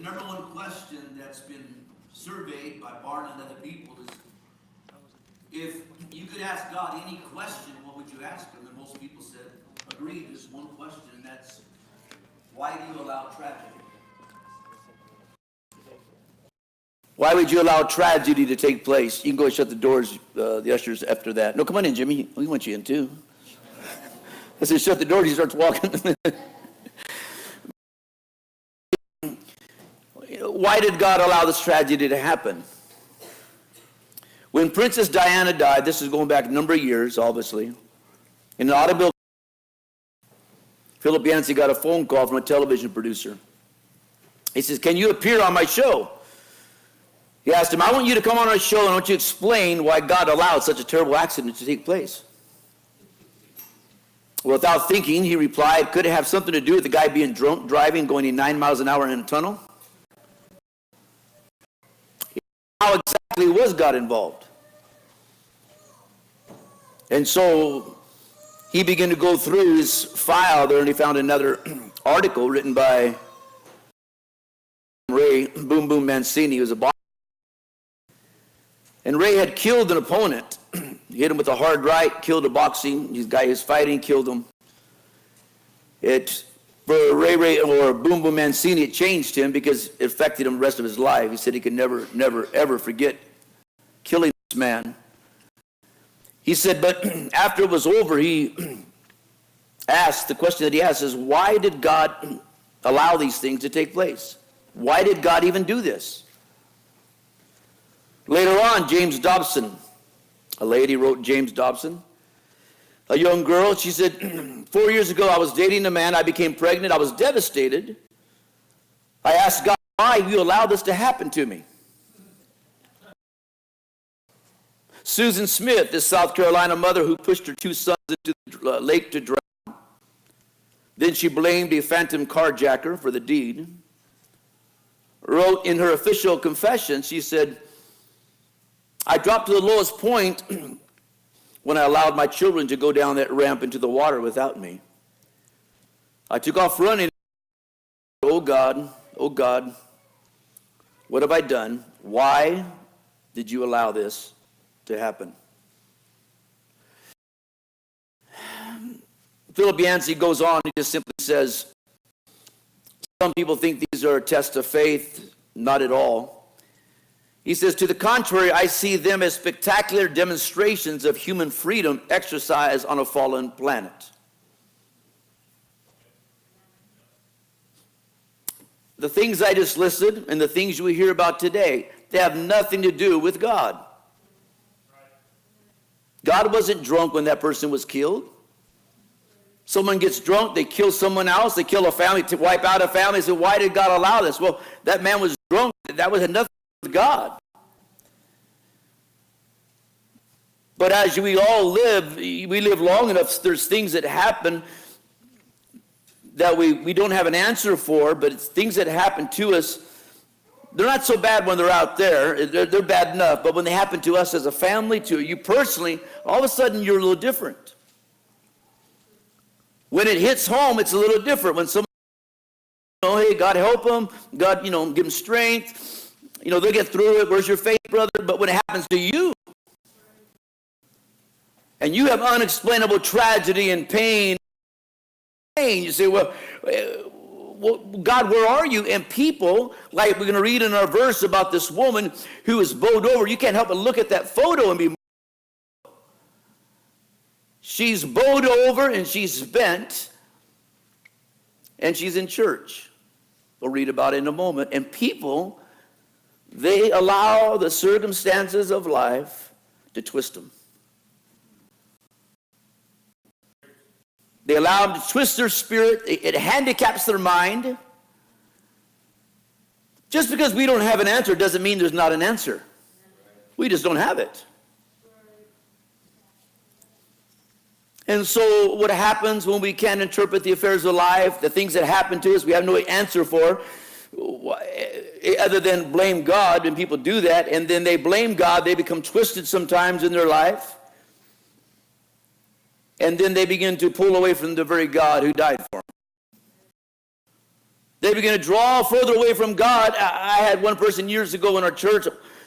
number one question that's been surveyed by Barna and other people is, if you could ask God any question, what would you ask him? And most people said, agreed, there's one question, and that's, why do you allow tragedy? Why would you allow tragedy to take place? You can go and shut the doors, the ushers, after that. No, come on in, Jimmy. We want you in, too. I said, shut the doors. He starts walking. Why did God allow this tragedy to happen? When Princess Diana died, this is going back a number of years, obviously, in an automobile, Philip Yancey got a phone call from a television producer. He says, can you appear on my show? He asked him, I want you to come on our show and I want you to explain why God allowed such a terrible accident to take place. Well, without thinking, he replied, could it have something to do with the guy being drunk, driving, going 9 miles an hour in a tunnel? How exactly was God involved? And so he began to go through his file there, and he found another article written by Ray Boom Boom Mancini, who was a boxer. And Ray had killed an opponent. He hit him with a hard right, killed a boxing. This guy was fighting, killed him. For Ray or Boom Boom Mancini, it changed him because it affected him the rest of his life. He said he could never, ever forget killing this man. He said, but after it was over, he asked, the question that he asked is, why did God allow these things to take place? Why did God even do this? Later on, James Dobson, a lady wrote James Dobson, a young girl, she said, 4 years ago I was dating a man, I became pregnant, I was devastated. I asked God, why you allow this to happen to me? Susan Smith, this South Carolina mother who pushed her 2 sons into the lake to drown. Then she blamed a phantom carjacker for the deed. Wrote in her official confession, she said, I dropped to the lowest point when I allowed my children to go down that ramp into the water without me. I took off running. Oh God, what have I done? Why did you allow this to happen? Philip Yancey goes on, he just simply says, some people think these are a test of faith. Not at all. He says, to the contrary, I see them as spectacular demonstrations of human freedom exercised on a fallen planet. The things I just listed and the things we hear about today, they have nothing to do with God. God wasn't drunk when that person was killed. Someone gets drunk, they kill someone else, they kill a family to wipe out a family. So why did God allow this? Well, that man was drunk. That was nothing with God. But as we all live, we live long enough, there's things that happen that we don't have an answer for, but it's things that happen to us. They're not so bad when they're out there. They're bad enough. But when they happen to us as a family, to you personally, all of a sudden you're a little different. When it hits home, it's a little different. When someone, hey, God help them. God, give them strength. They'll get through it. Where's your faith, brother? But when it happens to you, and you have unexplainable tragedy and pain, you say, well, God, where are you? And people, like we're going to read in our verse about this woman who is bowed over, you can't help but look at that photo and be, she's bowed over and she's bent, and she's in church. We'll read about it in a moment. And people, they allow the circumstances of life to twist them. They allow them to twist their spirit. It handicaps their mind. Just because we don't have an answer doesn't mean there's not an answer. We just don't have it. And so what happens when we can't interpret the affairs of life, the things that happen to us, we have no answer for, other than blame God, and people do that, and then they blame God, they become twisted sometimes in their life. And then they begin to pull away from the very God who died for them. They begin to draw further away from God. I had one person years ago in our church,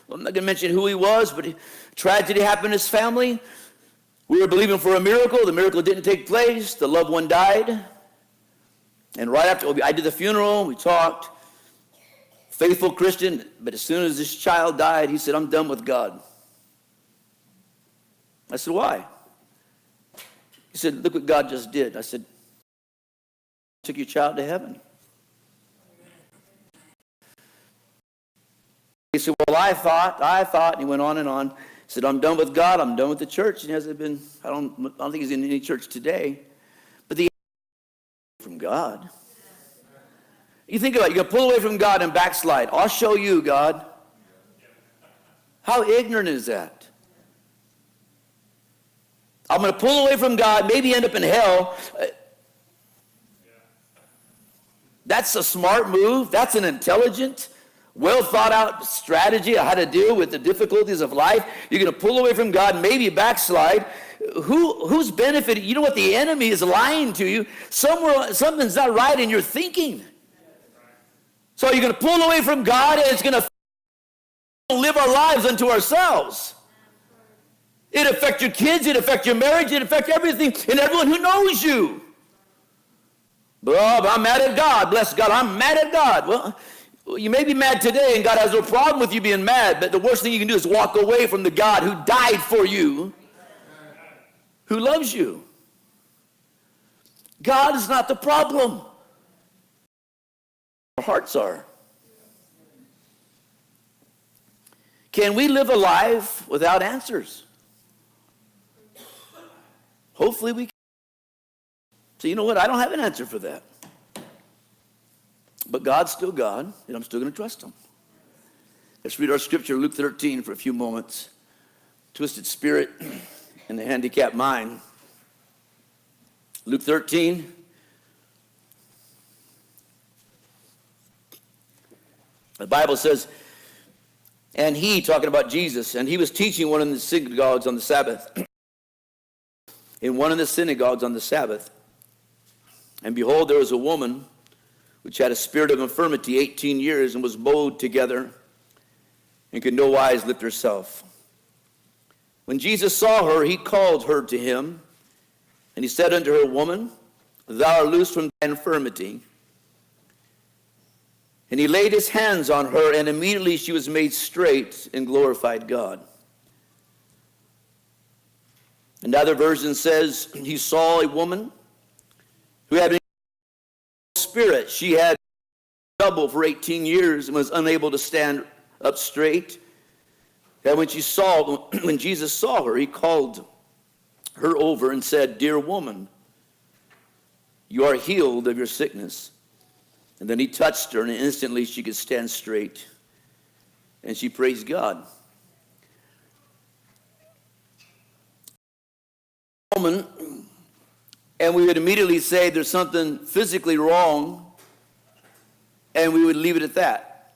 I'm not going to mention who he was, but tragedy happened in his family. We were believing for a miracle. The miracle didn't take place. The loved one died. And right after, I did the funeral, we talked. Faithful Christian, but as soon as this child died, he said, I'm done with God. I said, why? He said, look what God just did. I said, took your child to heaven. He said, well, I thought, and he went on and on. He said, I'm done with God, I'm done with the church. And he hasn't been, I don't think he's in any church today. But the from God. You think about it, you're going to pull away from God and backslide. I'll show you, God. How ignorant is that? I'm going to pull away from God, maybe end up in hell. That's a smart move. That's an intelligent, well thought out strategy of how to deal with the difficulties of life. You're going to pull away from God, maybe backslide. Who's benefiting? You know what? The enemy is lying to you. Something's not right in your thinking. So you're going to pull away from God, and it's going to live our lives unto ourselves. It affects your kids, it affects your marriage, it affects everything and everyone who knows you. But I'm mad at God. Bless God, I'm mad at God. Well, you may be mad today, and God has no problem with you being mad, but the worst thing you can do is walk away from the God who died for you, who loves you. God is not the problem. Our hearts are. Can we live a life without answers? Hopefully we can. So you know what? I don't have an answer for that. But God's still God, and I'm still going to trust him. Let's read our scripture, Luke 13, for a few moments. Twisted spirit and the handicapped mind. Luke 13. The Bible says, and he, talking about Jesus, and he was teaching one of the synagogues on the Sabbath. In one of the synagogues on the Sabbath. And behold, there was a woman which had a spirit of infirmity 18 years and was bowed together and could no wise lift herself. When Jesus saw her, he called her to him, and he said unto her, Woman, thou art loosed from thy infirmity. And he laid his hands on her, and immediately she was made straight and glorified God. Another version says he saw a woman who had a spirit. She had trouble for 18 years and was unable to stand up straight. And when Jesus saw her, he called her over and said, Dear woman, you are healed of your sickness. And then he touched her, and instantly she could stand straight. And she praised God. Woman, and we would immediately say there's something physically wrong, and we would leave it at that.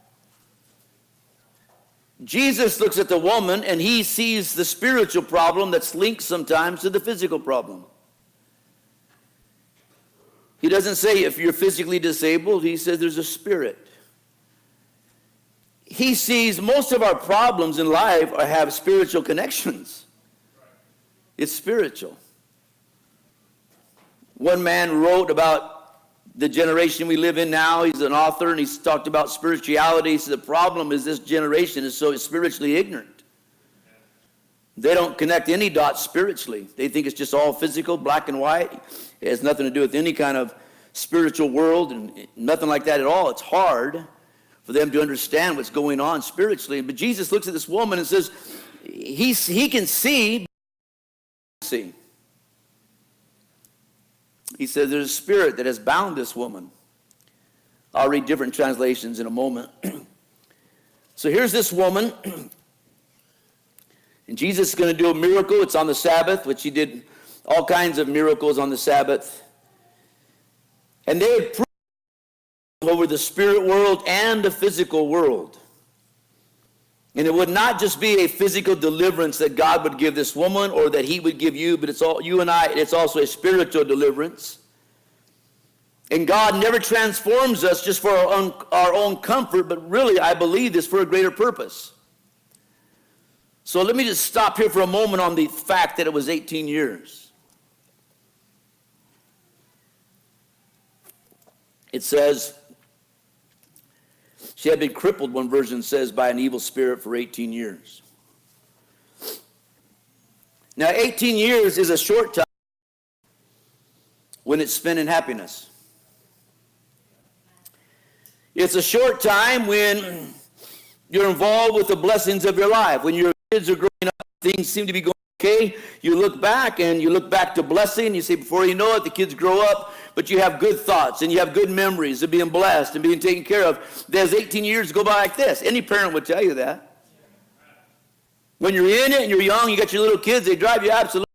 Jesus looks at the woman, and he sees the spiritual problem that's linked sometimes to the physical problem. He doesn't say if you're physically disabled, he says there's a spirit. He sees most of our problems in life have spiritual connections. It's spiritual. One man wrote about the generation we live in now. He's an author, and he's talked about spirituality. He said the problem is this generation is so spiritually ignorant. They don't connect any dots spiritually. They think it's just all physical, black and white. It has nothing to do with any kind of spiritual world and nothing like that at all. It's hard for them to understand what's going on spiritually. But Jesus looks at this woman and says, he can see. He says there's a spirit that has bound this woman. I'll read different translations in a moment. So here's this woman. And Jesus is going to do a miracle. It's on the Sabbath, which he did all kinds of miracles on the Sabbath. And they had proved over the spirit world and the physical world. And it would not just be a physical deliverance that God would give this woman or that he would give you, but it's all you and I, it's also a spiritual deliverance. And God never transforms us just for our own comfort, but really, I believe this for a greater purpose. So let me just stop here for a moment on the fact that it was 18 years. It says, she had been crippled, one version says, by an evil spirit for 18 years. Now, 18 years is a short time when it's spent in happiness. It's a short time when you're involved with the blessings of your life. When your kids are growing up, things seem to be going okay. You look back to blessing, and you say, before you know it, the kids grow up, but you have good thoughts, and you have good memories of being blessed and being taken care of. There's 18 years go by like this. Any parent would tell you that. When you're in it and you're young, you got your little kids, they drive you absolutely.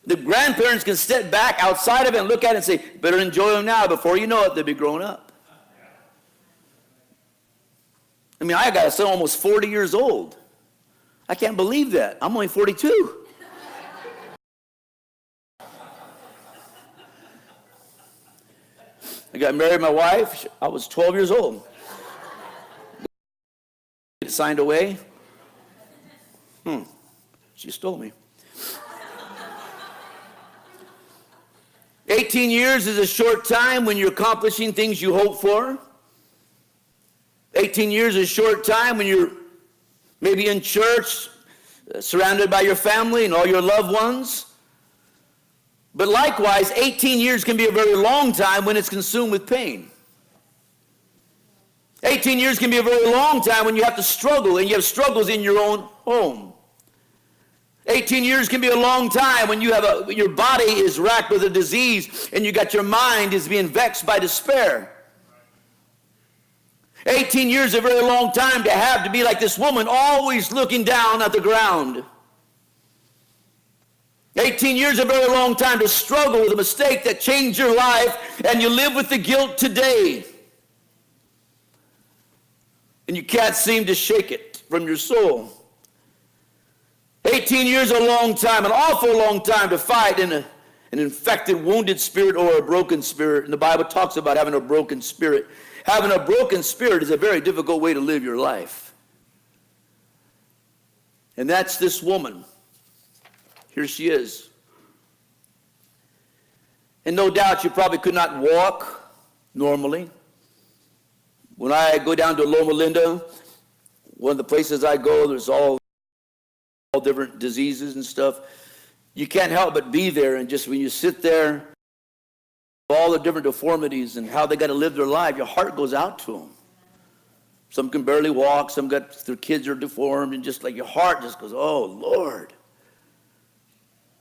The grandparents can step back outside of it and look at it and say, better enjoy them now. Before you know it, they'll be grown up. I mean, I got a son almost 40 years old. I can't believe that. I'm only 42. I got married to my wife. I was 12 years old. Signed away. She stole me. 18 years is a short time when you're accomplishing things you hope for. 18 years is a short time when you're maybe in church, surrounded by your family and all your loved ones. But likewise, 18 years can be a very long time when it's consumed with pain. 18 years can be a very long time when you have to struggle, and you have struggles in your own home. 18 years can be a long time when your body is racked with a disease, and you got your mind is being vexed by despair. 18 years is a very long time to be like this woman, always looking down at the ground. 18 years is a very long time to struggle with a mistake that changed your life, and you live with the guilt today. And you can't seem to shake it from your soul. 18 years is a long time, an awful long time to fight in an infected, wounded spirit or a broken spirit. And the Bible talks about having a broken spirit. Having a broken spirit is a very difficult way to live your life. And that's this woman. Here she is. And no doubt she probably could not walk normally. When I go down to Loma Linda, one of the places I go, there's all different diseases and stuff. You can't help but be there, and just when you sit there, all the different deformities and how they got to live their life, your heart goes out to them. Some can barely walk, some their kids are deformed, and just like your heart just goes, oh, Lord.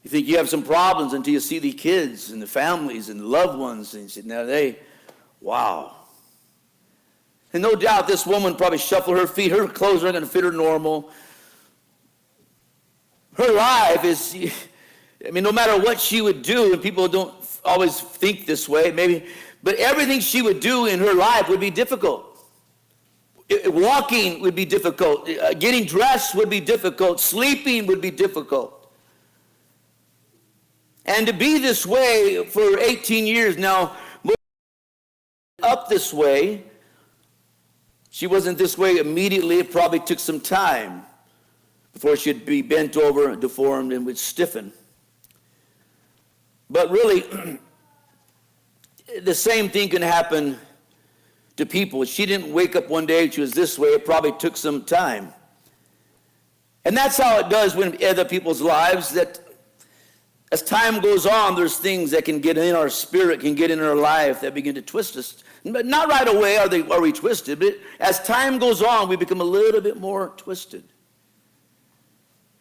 You think you have some problems until you see the kids and the families and the loved ones, and you say, now wow. And no doubt this woman probably shuffled her feet. Her clothes aren't going to fit her normal. Her life is, no matter what she would do, and people don't always think this way, maybe, but everything she would do in her life would be difficult. Walking would be difficult. Getting dressed would be difficult. Sleeping would be difficult. And to be this way for 18 years now, up this way, she wasn't this way immediately. It probably took some time before she'd be bent over, deformed, and would stiffen. But really, the same thing can happen to people. She didn't wake up one day and she was this way. It probably took some time. And that's how it does when other people's lives, that as time goes on, there's things that can get in our spirit, can get in our life that begin to twist us. But not right away are we twisted, but as time goes on, we become a little bit more twisted.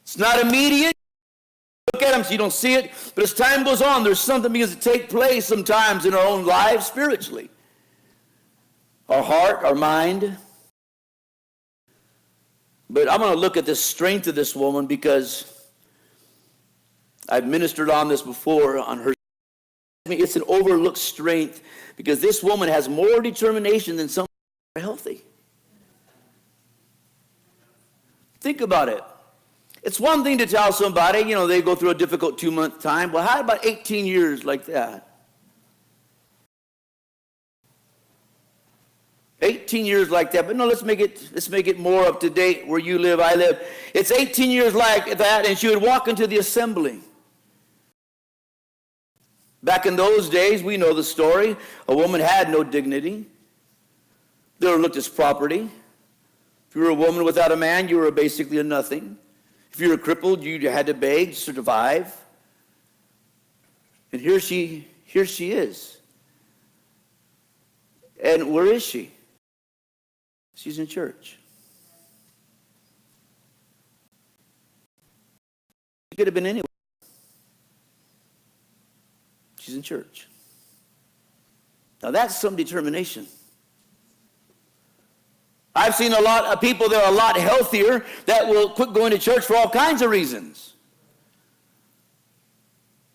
It's not immediate. Look at them so you don't see it. But as time goes on, there's something begins to take place sometimes in our own lives spiritually. Our heart, our mind. But I'm going to look at the strength of this woman because I've ministered on this before, on her. It's an overlooked strength because this woman has more determination than some who are healthy. Think about it. It's one thing to tell somebody, they go through a difficult 2-month time. Well, how about 18 years like that? 18 years like that. But no, let's make it more up to date where you live, I live. It's 18 years like that, and she would walk into the assembly. Back in those days, we know the story. A woman had no dignity. They were looked as property. If you were a woman without a man, you were basically a nothing. If you were crippled, you had to beg to survive. And here she is. And where is she? She's in church. She could have been anywhere. She's in church. Now that's some determination. I've seen a lot of people that are a lot healthier that will quit going to church for all kinds of reasons.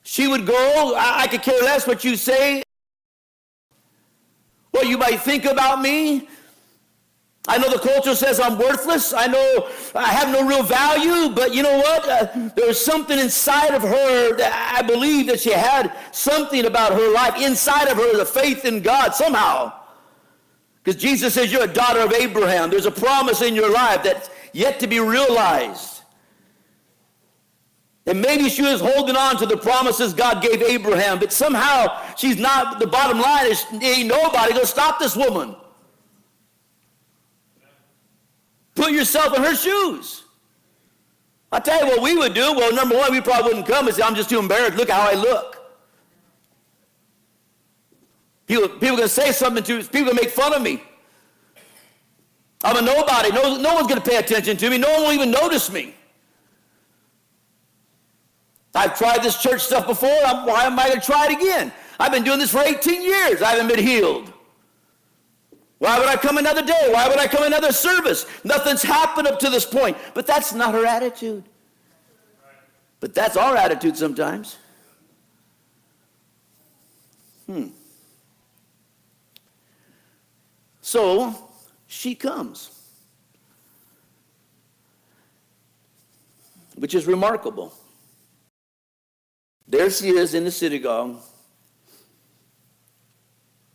She would go, I could care less what you say. What you might think about me. I know the culture says I'm worthless. I know I have no real value, but you know what? There was something inside of her that I believe that she had something about her life, inside of her, the faith in God somehow. Because Jesus says you're a daughter of Abraham. There's a promise in your life that's yet to be realized. And maybe she was holding on to the promises God gave Abraham, but somehow she's not, the bottom line is ain't nobody going to stop this woman. Put yourself in her shoes. I'll tell you what we would do. Well, number one, we probably wouldn't come and say, I'm just too embarrassed. Look how I look. People are going to say something to me. People are going to make fun of me. I'm a nobody. No one's going to pay attention to me. No one will even notice me. I've tried this church stuff before. Why am I going to try it again? I've been doing this for 18 years. I haven't been healed. Why would I come another day? Why would I come another service? Nothing's happened up to this point. But that's not her attitude. But that's our attitude sometimes. So she comes, which is remarkable. There she is in the synagogue.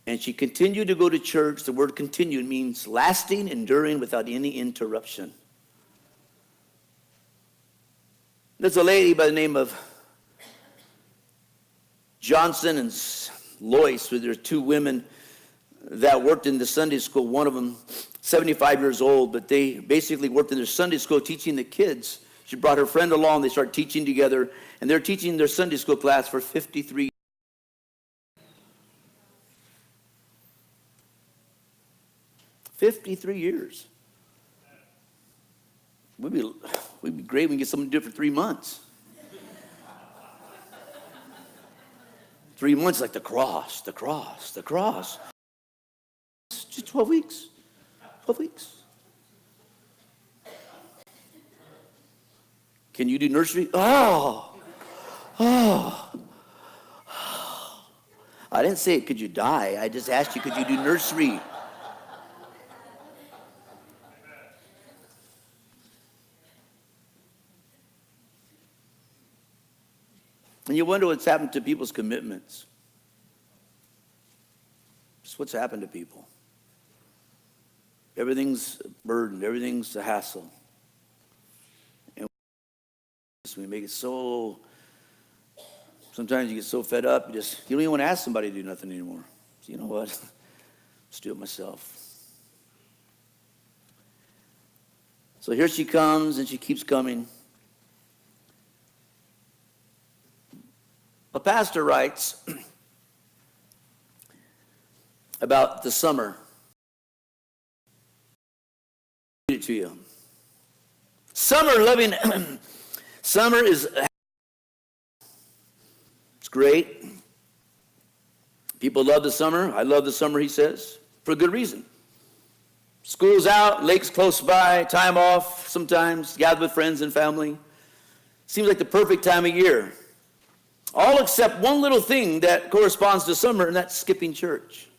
And she continued to go to church. The word continued means lasting, enduring, without any interruption. There's a lady by the name of Johnson and Lois, where there are two women that worked in the Sunday school. One of them, 75 years old, but they basically worked in their Sunday school teaching the kids. She brought her friend along. They started teaching together, and they're teaching their Sunday school class for 53 years. 53 years. We'd be great if we can get someone to do it for 3 months. 3 months like the cross. Just 12 weeks. 12 weeks. Can you do nursery? Oh. I didn't say, could you die? I just asked you, could you do nursery? And you wonder what's happened to people's commitments. Just what's happened to people. Everything's a burden. Everything's a hassle. And we make it so, sometimes you get so fed up, you don't even want to ask somebody to do nothing anymore. So you know what? Let's do it myself. So here she comes, and she keeps coming. A pastor writes about the summer. I'll read it to you. Summer is, it's great. People love the summer. I love the summer, he says, for a good reason. School's out, lake's close by, time off sometimes, gather with friends and family. Seems like the perfect time of year. All except one little thing that corresponds to summer, and that's skipping church.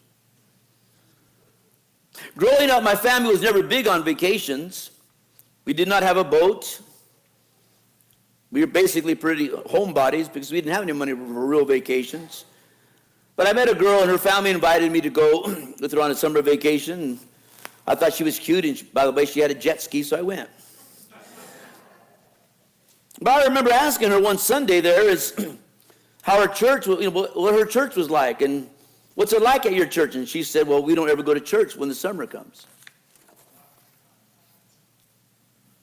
Growing up, my family was never big on vacations. We did not have a boat. We were basically pretty homebodies because we didn't have any money for real vacations. But I met a girl, and her family invited me to go with her on a summer vacation. And I thought she was cute, and by the way, she had a jet ski, so I went. But I remember asking her one Sunday there is how her church, what her church was like, and what's it like at your church? And she said, well, we don't ever go to church when the summer comes.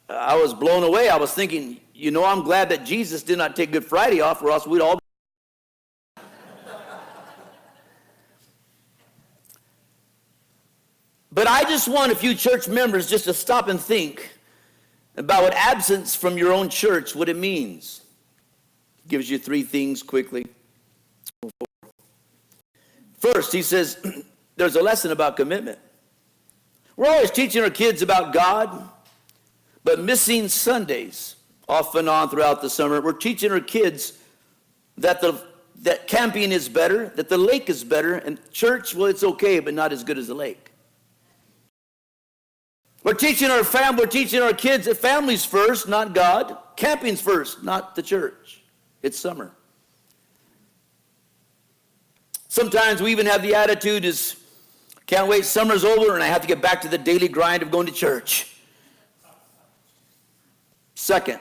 I was blown away. I was thinking, I'm glad that Jesus did not take Good Friday off, or else we'd all be. But I just want a few church members just to stop and think about what absence from your own church, what it means. Gives you 3 things quickly. First, he says, there's a lesson about commitment. We're always teaching our kids about God, but missing Sundays off and on throughout the summer. We're teaching our kids that that camping is better, that the lake is better, and church, well, it's okay, but not as good as the lake. We're teaching our kids that family's first, not God. Camping's first, not the church. It's summer. Sometimes we even have the attitude is, can't wait, summer's over, and I have to get back to the daily grind of going to church. Second,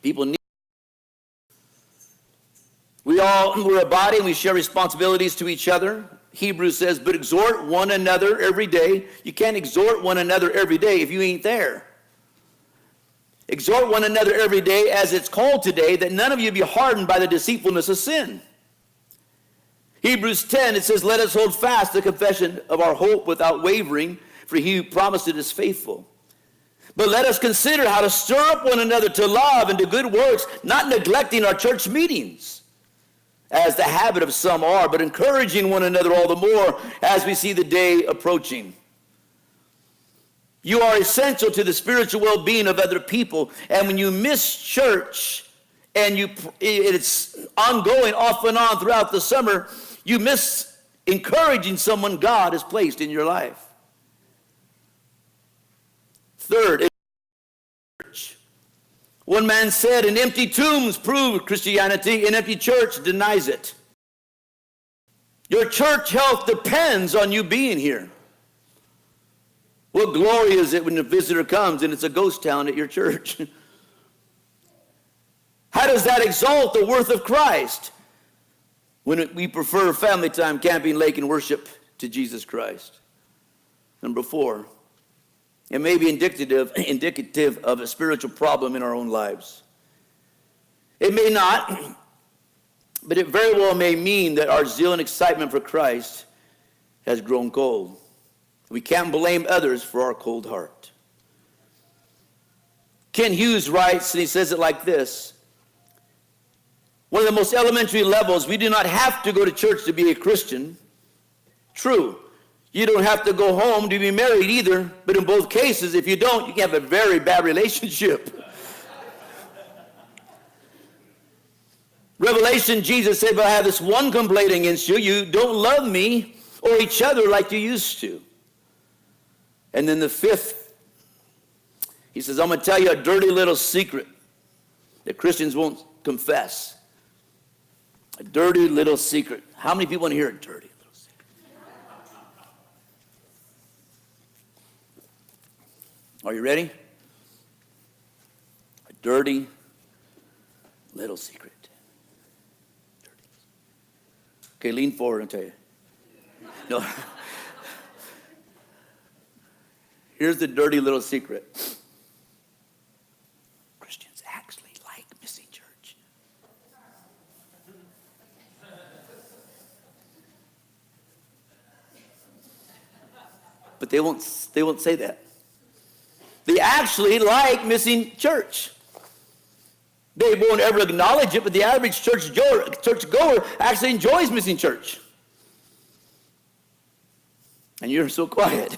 people need. We're a body, and we share responsibilities to each other. Hebrews says, but exhort one another every day. You can't exhort one another every day if you ain't there. Exhort one another every day, as it's called today, that none of you be hardened by the deceitfulness of sin. Hebrews 10, it says, let us hold fast the confession of our hope without wavering, for he who promised it is faithful. But let us consider how to stir up one another to love and to good works, not neglecting our church meetings, as the habit of some are, but encouraging one another all the more as we see the day approaching. You are essential to the spiritual well-being of other people, and when you miss church and it's ongoing off and on throughout the summer, you miss encouraging someone God has placed in your life. Third, church. One man said, an empty tombs prove Christianity, an empty church denies it. Your church health depends on you being here. What glory is it when a visitor comes and it's a ghost town at your church? How does that exalt the worth of Christ when we prefer family time, camping, lake, and worship to Jesus Christ? Number 4. It may be indicative of a spiritual problem in our own lives. It may not, but it very well may mean that our zeal and excitement for Christ has grown cold. We can't blame others for our cold heart. Ken Hughes writes, and he says it like this: one of the most elementary levels, we do not have to go to church to be a Christian. True. You don't have to go home to be married either, but in both cases, if you don't, you can have a very bad relationship. Revelation, Jesus said, but I have this one complaint against you. You don't love me or each other like you used to. And then the 5th, he says, I'm going to tell you a dirty little secret that Christians won't confess. A dirty little secret. How many people want to hear a dirty? Are you ready? A dirty little secret. Okay, lean forward and tell you. No. Here's the dirty little secret. Christians actually like missing church. But they won't say that. They actually like missing church. They won't ever acknowledge it, but the average church goer actually enjoys missing church. And you're so quiet.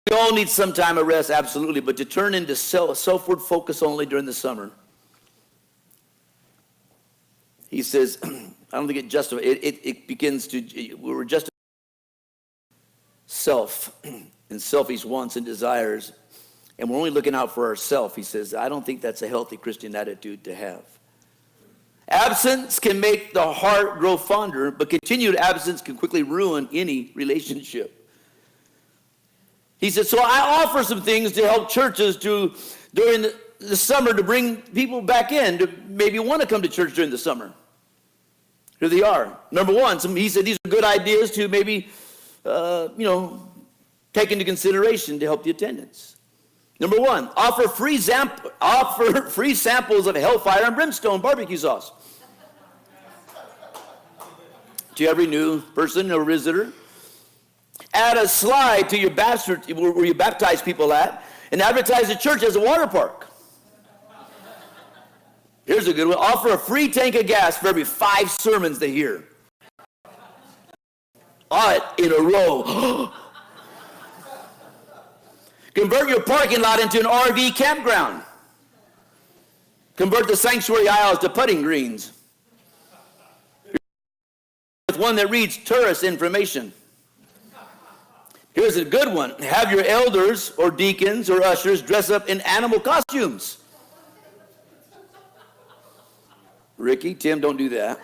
We all need some time of rest, absolutely, but to turn into selfward focus only during the summer. He says, I don't think it justifies, it begins to, we're just self and selfish wants and desires and we're only looking out for ourselves, he says, I don't think that's a healthy Christian attitude to have. Absence can make the heart grow fonder, but continued absence can quickly ruin any relationship. He said, so I offer some things to help churches during the summer to bring people back in to maybe want to come to church during the summer. Here they are. Number one, he said these are good ideas to maybe, take into consideration to help the attendance. Number one, offer free samples of hellfire and brimstone barbecue sauce to every new person or visitor. Add a slide to your baptistry where you baptize people at, and advertise the church as a water park. Here's a good one. Offer a free tank of gas for every 5 sermons they hear. In a row. Convert your parking lot into an RV campground. Convert the sanctuary aisles to putting greens. With one that reads tourist information. Here's a good one. Have your elders or deacons or ushers dress up in animal costumes. Ricky, Tim, don't do that.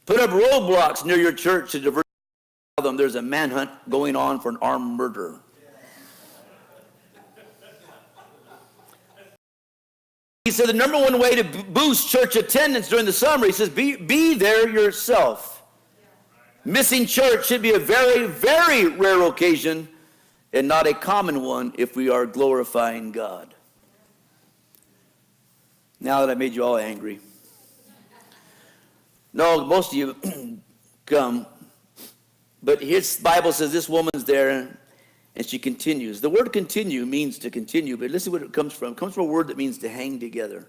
Put up roadblocks near your church to divert them. There's a manhunt going on for an armed murderer. He said the number one way to boost church attendance during the summer, he says, be there yourself. Missing church should be a very, very rare occasion and not a common one if we are glorifying God. Now that I made you all angry. No, most of you come. But his Bible says this woman's there, and she continues. The word continue means to continue, but listen what it comes from. It comes from a word that means to hang together.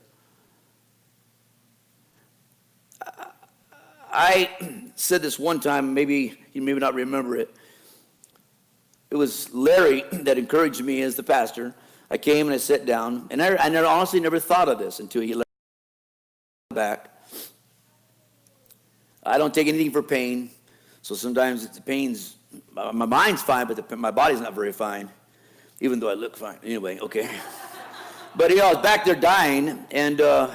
I said this one time, maybe you may not remember it. It was Larry that encouraged me as the pastor. I came and I sat down, and I honestly never thought of this until he let me back. I don't take anything for pain, so sometimes the pain's, my mind's fine, but my body's not very fine, even though I look fine. Anyway, okay. But I was back there dying, and come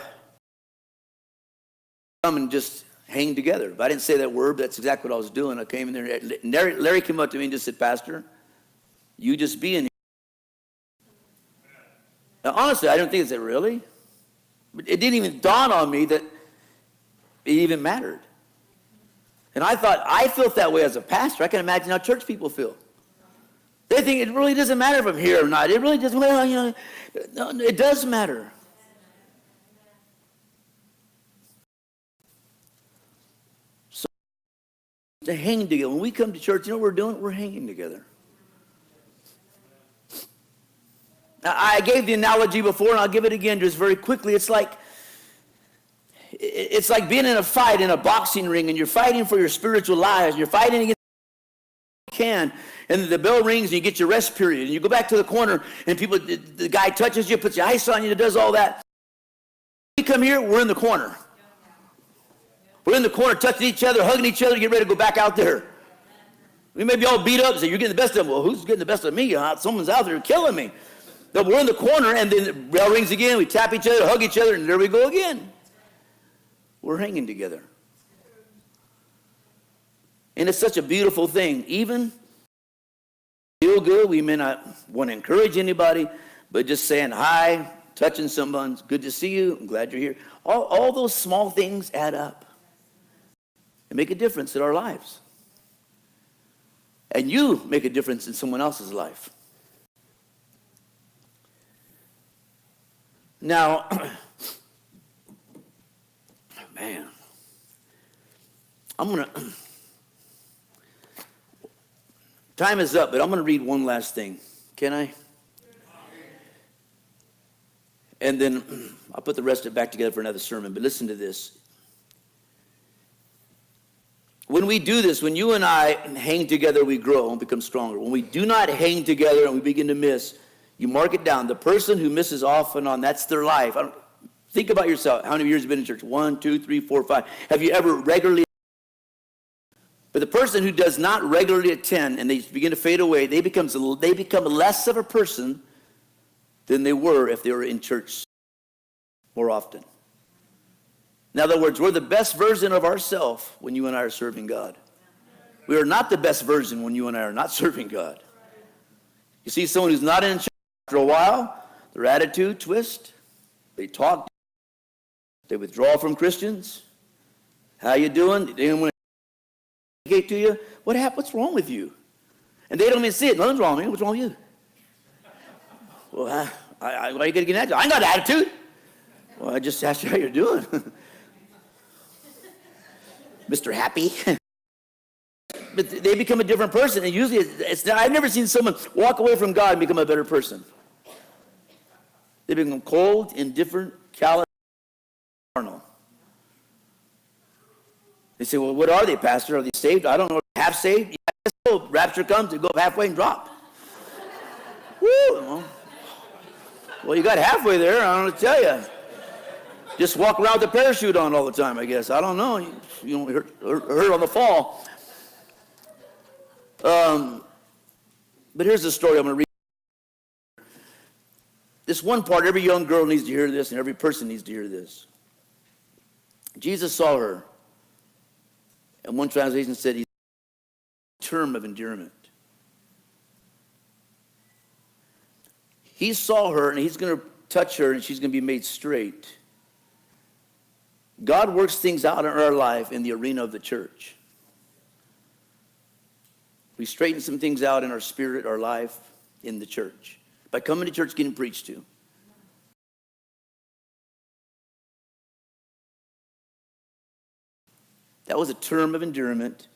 and just hang together. If I didn't say that word, that's exactly what I was doing. I came in there, and Larry came up to me and just said, Pastor, you just be in here. Now, honestly, I don't think it's that really. But it didn't even dawn on me that it even mattered. And I thought, I felt that way as a pastor. I can imagine how church people feel. They think it really doesn't matter if I'm here or not. It really doesn't, no, it does matter. So, to hang together. When we come to church, you know what we're doing? We're hanging together. Now, I gave the analogy before, and I'll give it again just very quickly. It's like being in a fight in a boxing ring, and you're fighting for your spiritual lives. You're fighting against what you can, and the bell rings, and you get your rest period, and you go back to the corner, and the guy touches you, puts the ice on you, does all that. We come here, we're in the corner. We're in the corner, touching each other, hugging each other, get ready to go back out there. We may be all beat up, and say, you're getting the best of them. Well, who's getting the best of me? Someone's out there killing me. But we're in the corner, and then the bell rings again. We tap each other, hug each other, and there we go again. We're hanging together. And it's such a beautiful thing. Even feel good, we may not want to encourage anybody, but just saying hi, touching someone, good to see you, I'm glad you're here. All those small things add up and make a difference in our lives. And you make a difference in someone else's life. Now, man, time is up, but I'm going to read one last thing. Can I? And then I'll put the rest of it back together for another sermon, but listen to this. When we do this, when you and I hang together, we grow and become stronger. When we do not hang together and we begin to miss, you mark it down. The person who misses off and on, that's their life. Think about yourself. How many years have you been in church? 1, 2, 3, 4, 5. Have you ever regularly? But the person who does not regularly attend and they begin to fade away, they become less of a person than they were if they were in church more often. In other words, we're the best version of ourselves when you and I are serving God. We are not the best version when you and I are not serving God. You see someone who's not in church after a while, their attitude twists, they talk, they withdraw from Christians. How you doing? They didn't want to communicate to you. What happened? What's wrong with you? And they don't even see it. Nothing's wrong with me. What's wrong with you? Well, why are you going to get an attitude? I ain't got an attitude. Well, I just asked you how you're doing. Mr. Happy. But they become a different person, and usually I've never seen someone walk away from God and become a better person. They become cold, indifferent, callous, carnal. They say, well, what are they, Pastor? Are they saved? I don't know. Half saved? Yeah, so rapture comes, they go halfway and drop. Woo! Well, you got halfway there, I don't know what to tell you. Just walk around with a parachute on all the time, I guess. I don't know. You don't hurt on the fall. But here's the story I'm going to read. This one part, every young girl needs to hear this, and every person needs to hear this. Jesus saw her, and one translation said he's a term of endearment. He saw her, and he's going to touch her, and she's going to be made straight. God works things out in our life in the arena of the church. We straighten some things out in our spirit, our life, in the church. By coming to church, getting preached to. That was a term of endearment.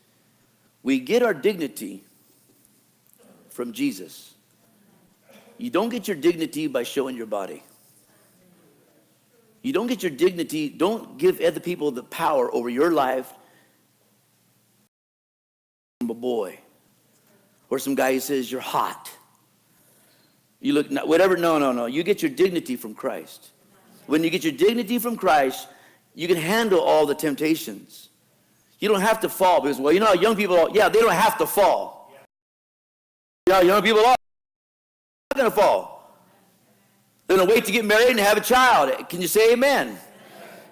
We get our dignity from Jesus. You don't get your dignity by showing your body. You don't get your dignity, don't give other people the power over your life from a boy. Or some guy who says, you're hot. You look, whatever, no. You get your dignity from Christ. When you get your dignity from Christ, you can handle all the temptations. You don't have to fall because, well, you know how young people are, yeah, they don't have to fall. You know how young people are not going to fall. They're going to wait to get married and have a child. Can you say amen?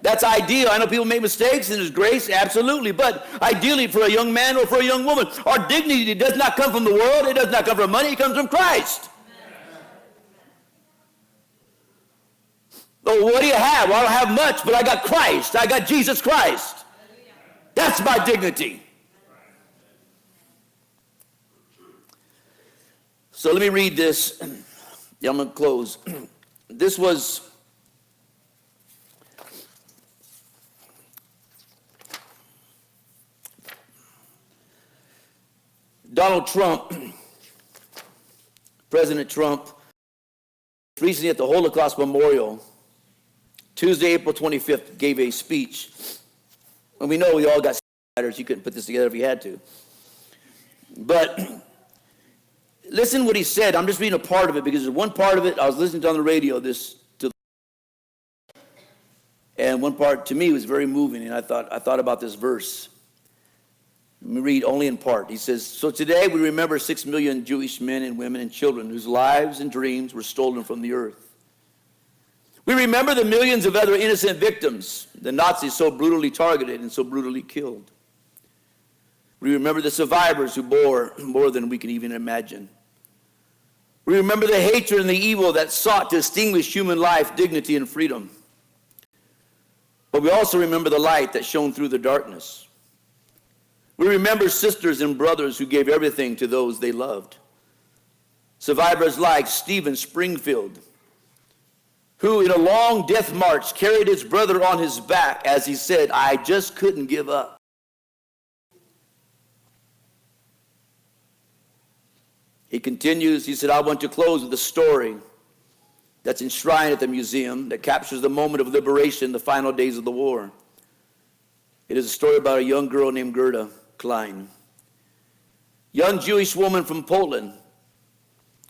That's ideal. I know people make mistakes and there's grace, absolutely. But ideally for a young man or for a young woman, our dignity does not come from the world. It does not come from money. It comes from Christ. Oh, what do you have? Well, I don't have much, but I got Christ. I got Jesus Christ. That's my dignity. So let me read this. Yeah, I'm going to close. This was Donald Trump, President Trump, recently at the Holocaust Memorial, Tuesday, April 25th, gave a speech. And we know we all got matters. You couldn't put this together if you had to. But listen what he said. I'm just reading a part of it because there's one part of it I was listening to on the radio and one part to me was very moving, and I thought about this verse. Let me read only in part. He says, so today we remember 6 million Jewish men and women and children whose lives and dreams were stolen from the earth. We remember the millions of other innocent victims the Nazis so brutally targeted and so brutally killed. We remember the survivors who bore more than we can even imagine. We remember the hatred and the evil that sought to extinguish human life, dignity, and freedom. But we also remember the light that shone through the darkness. We remember sisters and brothers who gave everything to those they loved. Survivors like Stephen Springfield, who in a long death march carried his brother on his back as he said, I just couldn't give up. He continues, he said, I want to close with a story that's enshrined at the museum that captures the moment of liberation, the final days of the war. It is a story about a young girl named Gerda Klein, young Jewish woman from Poland.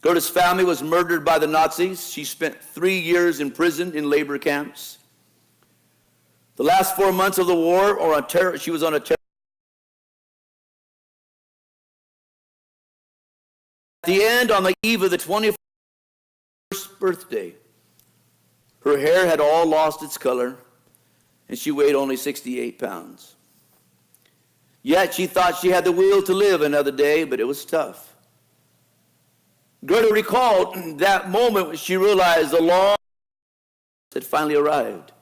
Gerda's family was murdered by the Nazis. She spent 3 years in prison in labor camps. The last 4 months of the war, she was on a terror At the end, on the eve of the 21st birthday, her hair had all lost its color, and she weighed only 68 pounds. Yet she thought she had the will to live another day, but it was tough. Gerda recalled that moment when she realized the long had finally arrived.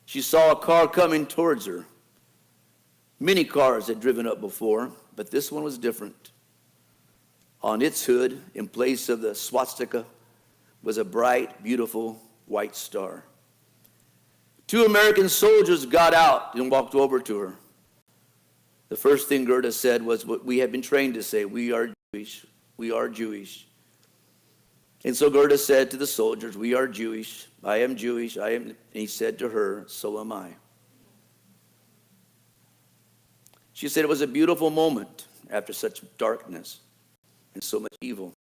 She saw a car coming towards her. Many cars had driven up before, but this one was different. On its hood, in place of the swastika, was a bright, beautiful white star. 2 American soldiers got out and walked over to her. The first thing Gerda said was what we had been trained to say: "We are Jewish. We are Jewish." And so Gerda said to the soldiers, "We are Jewish. I am Jewish. I am." And he said to her, "So am I." She said it was a beautiful moment after such darkness and so much evil.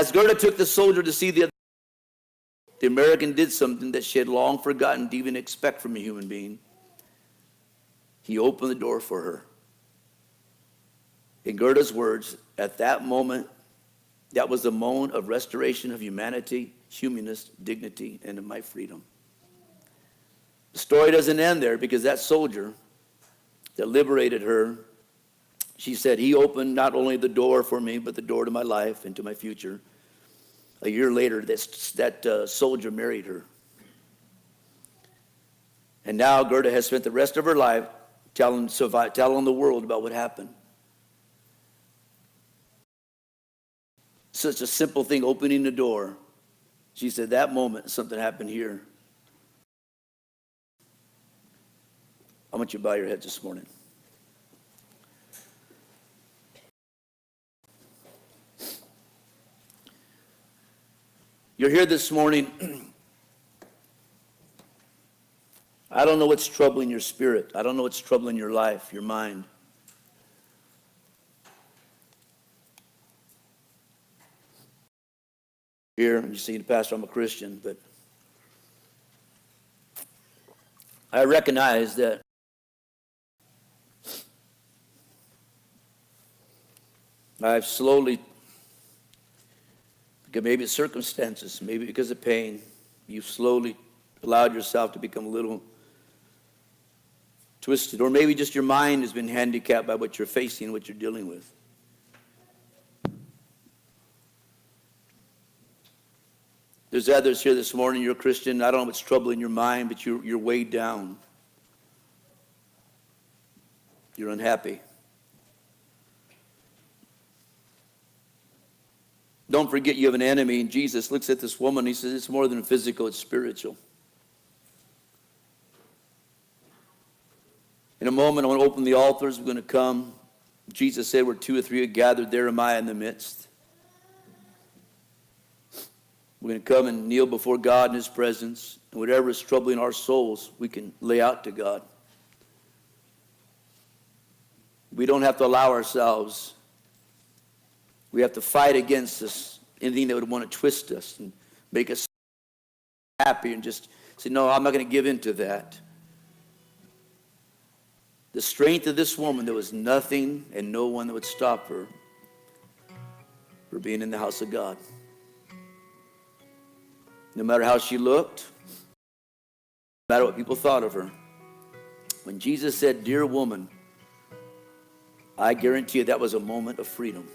As Gerda took the soldier to see the American did something that she had long forgotten to even expect from a human being. He opened the door for her. In Gerda's words, at that moment, that was the moment of restoration of humanity, humanness, dignity, and of my freedom. The story doesn't end there, because that soldier that liberated her, she said, he opened not only the door for me, but the door to my life and to my future. A year later, that soldier married her. And now Gerda has spent the rest of her life telling the world about what happened. Such a simple thing, opening the door. She said, that moment, something happened here. I want you to bow your heads this morning. You're here this morning. I don't know what's troubling your spirit. I don't know what's troubling your life, your mind. Here, you see, Pastor, I'm a Christian, but I recognize that I've slowly, because maybe it's circumstances, maybe because of pain, you've slowly allowed yourself to become a little twisted, or maybe just your mind has been handicapped by what you're facing, what you're dealing with. There's others here this morning, you're a Christian, I don't know what's troubling your mind, but you're weighed down. You're unhappy. Don't forget you have an enemy, and Jesus looks at this woman, he says, it's more than physical, it's spiritual. In a moment, I want to open the altars. We're going to come. Jesus said, where 2 or 3 are gathered, there am I in the midst. We're going to come and kneel before God in his presence. And whatever is troubling our souls, we can lay out to God. We don't have to allow ourselves. We have to fight against this, anything that would want to twist us and make us happy and just say, no, I'm not going to give in to that. The strength of this woman, there was nothing and no one that would stop her for being in the house of God. No matter how she looked, no matter what people thought of her. When Jesus said, dear woman, I guarantee you that was a moment of freedom.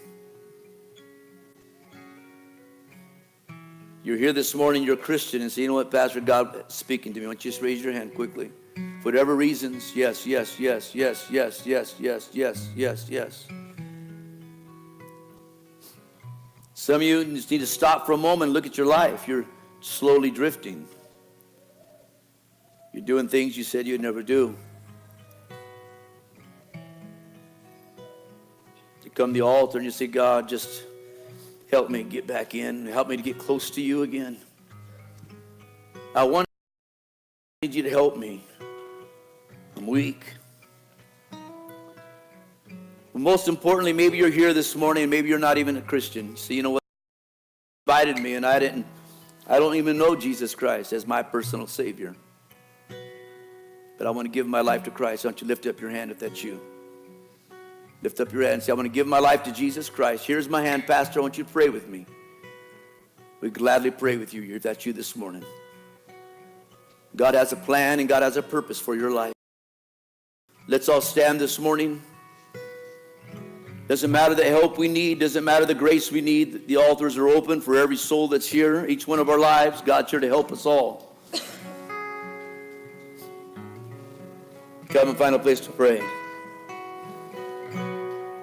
You're here this morning, you're a Christian, and say, you know what, Pastor, God is speaking to me. Why don't you just raise your hand quickly? For whatever reasons, yes, yes, yes, yes, yes, yes, yes, yes, yes, yes. Some of you just need to stop for a moment and look at your life. You're slowly drifting. You're doing things you said you'd never do. You come to the altar and you say, God, just help me get back in. Help me to get close to you again. I need you to help me. I'm weak. But most importantly, maybe you're here this morning and maybe you're not even a Christian. So you know what? You invited me and I don't even know Jesus Christ as my personal Savior. But I want to give my life to Christ. Why don't you lift up your hand if that's you? Lift up your hand and say, I want to give my life to Jesus Christ. Here's my hand, Pastor. I want you to pray with me. We gladly pray with you if that's you this morning. God has a plan and God has a purpose for your life. Let's all stand this morning. Doesn't matter the help we need. Doesn't matter the grace we need. The altars are open for every soul that's here. Each one of our lives. God's here to help us all. Come and find a place to pray.